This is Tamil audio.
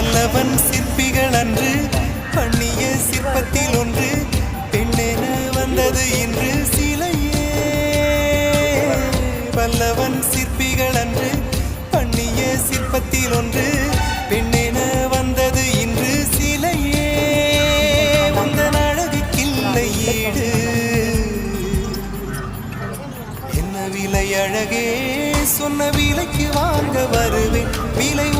பல்லவன் சிற்பிகள் அன்று பண்ணிய சிற்பத்தில் ஒன்று பெண்ணென வந்தது இன்று சிலையே. பல்லவன் சிற்பிகள் அன்று பண்ணிய சிற்பத்தில் ஒன்று பெண்ணென வந்தது இன்று சிலையே. உந்தன் அழகுக்கில்லை ஈடு, என்ன விலை அழகே, சொன்ன விலைக்கு வாங்க வருவேன். விலை